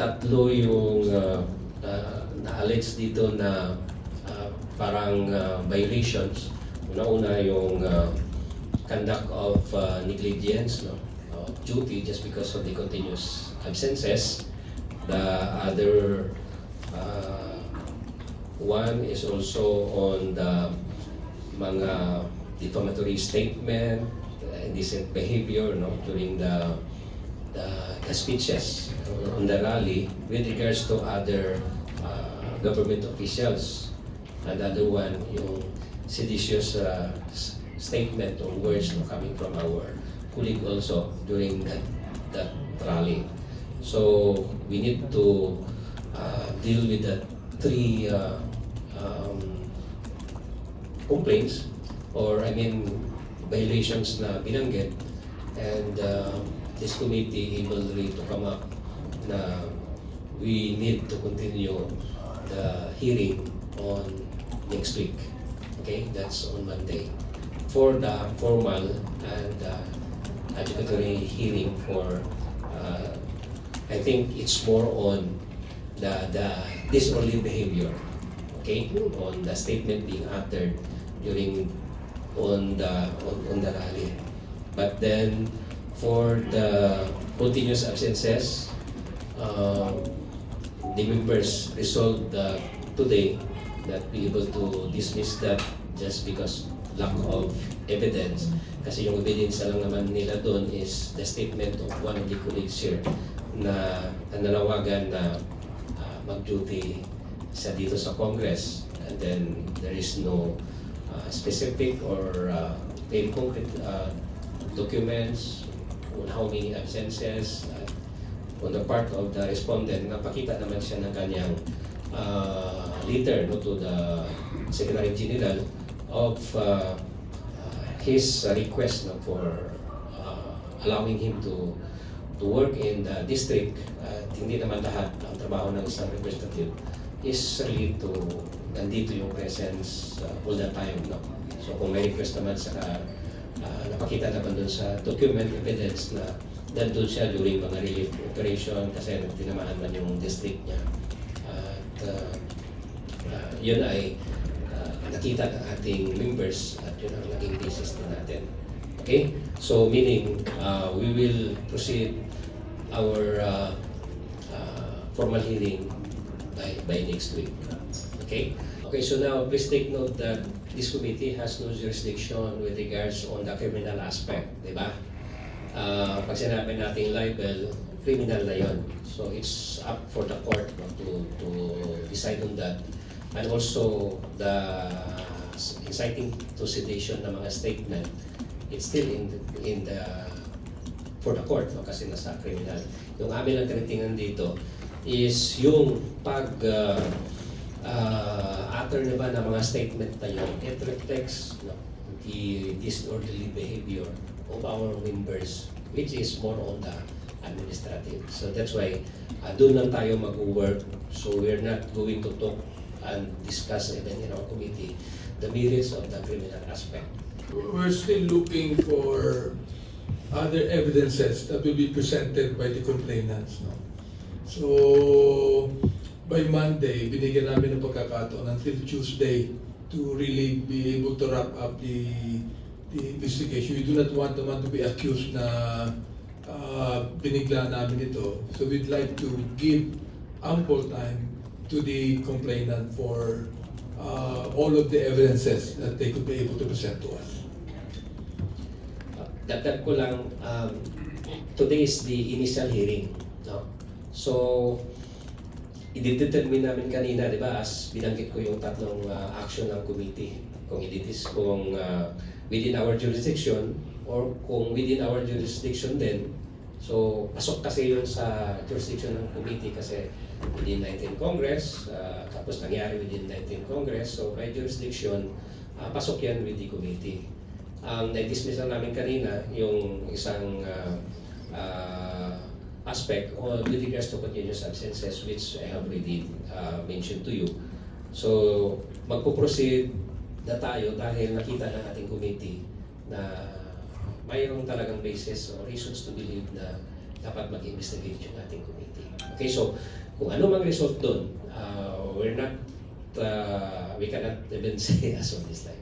tatlo yung na-allege dito na parang violations. Una-una yung conduct of negligence, no, of duty just because of the continuous absences. The other one is also on the mga defamatory statement, indecent behavior, no, during the speeches on the rally with regards to other government officials. And the other one, yung seditious statement or words, no, coming from our colleague also during that rally. So we need to deal with the three complaints, or violations na binanggit, and this committee able to come up na we need to continue the hearing on next week. Okay, that's on Monday. For the formal and adjudicatory hearing for, I think it's more on the disorderly behavior, okay, on the statement being uttered during on the rally. But then for the continuous absences, the members resolved today that be able to dismiss that just because lack of evidence. Kasi yung evidence lang naman nila doon is the statement of one of the colleagues here na nanawagan na mag-duty sa dito sa Congress, and then there is no specific or very concrete documents on how many absences on the part of the respondent. Napakita naman siya ng kanyang letter, no, to the Secretary General of his request, no, for allowing him to work in the district. Hindi naman lahat ang trabaho ng isang representative is really to nandito yung presence all the time, no? So kung may request naman saka napakita naman dun sa document evidence na nandun siya during mga relief operation kasi tinamaan man yung district niya. At yun ay nakita ng ating members at yun ang naging basis din natin. Okay? So meaning we will proceed our formal hearing by next week. Okay? Okay, so now please take note that this committee has no jurisdiction with regards on the criminal aspect, di ba? Pag sinabi natin libel, criminal na yun. So it's up for the court, no, to decide on that. And also the inciting to sedation na mga statement, it's still in the for the court, no, kasi nasa criminal. Yung amin ang tinitingnan dito is yung pag utter na ba ng mga statement na yun, it reflects, no, the disorderly behavior of our members, which is more on the administrative. So that's why doon lang tayo mag-work. So we're not going to talk and discuss even in our committee the merits of the criminal aspect. We're still looking for other evidences that will be presented by the complainants, no? So by Monday, binigyan namin ng pagkakataon until Tuesday to really be able to wrap up the investigation. We do not want naman to be accused na binigla namin ito. So we'd like to give ample time to the complainant for all of the evidences that they could be able to present to us. Dagdag ko lang, today is the initial hearing, no? So i-determine namin kanina, di ba, as binanggit ko yung tatlong action ng committee. Kung kung within our jurisdiction or kung within our jurisdiction din. So pasok kasi yun sa jurisdiction ng committee kasi within 19 Congress, tapos nangyari within 19 Congress. So by jurisdiction, pasok yan with the committee. Na-dismiss lang namin kanina yung isang aspect with regards to continuous absences, which I have already mentioned to you. So magpo-proceed na tayo dahil nakita ng ating committee na mayroong talagang basis or reasons to believe na dapat mag-investigate yung ating committee. Okay, so kung ano mang result doon, we cannot even say as of this time.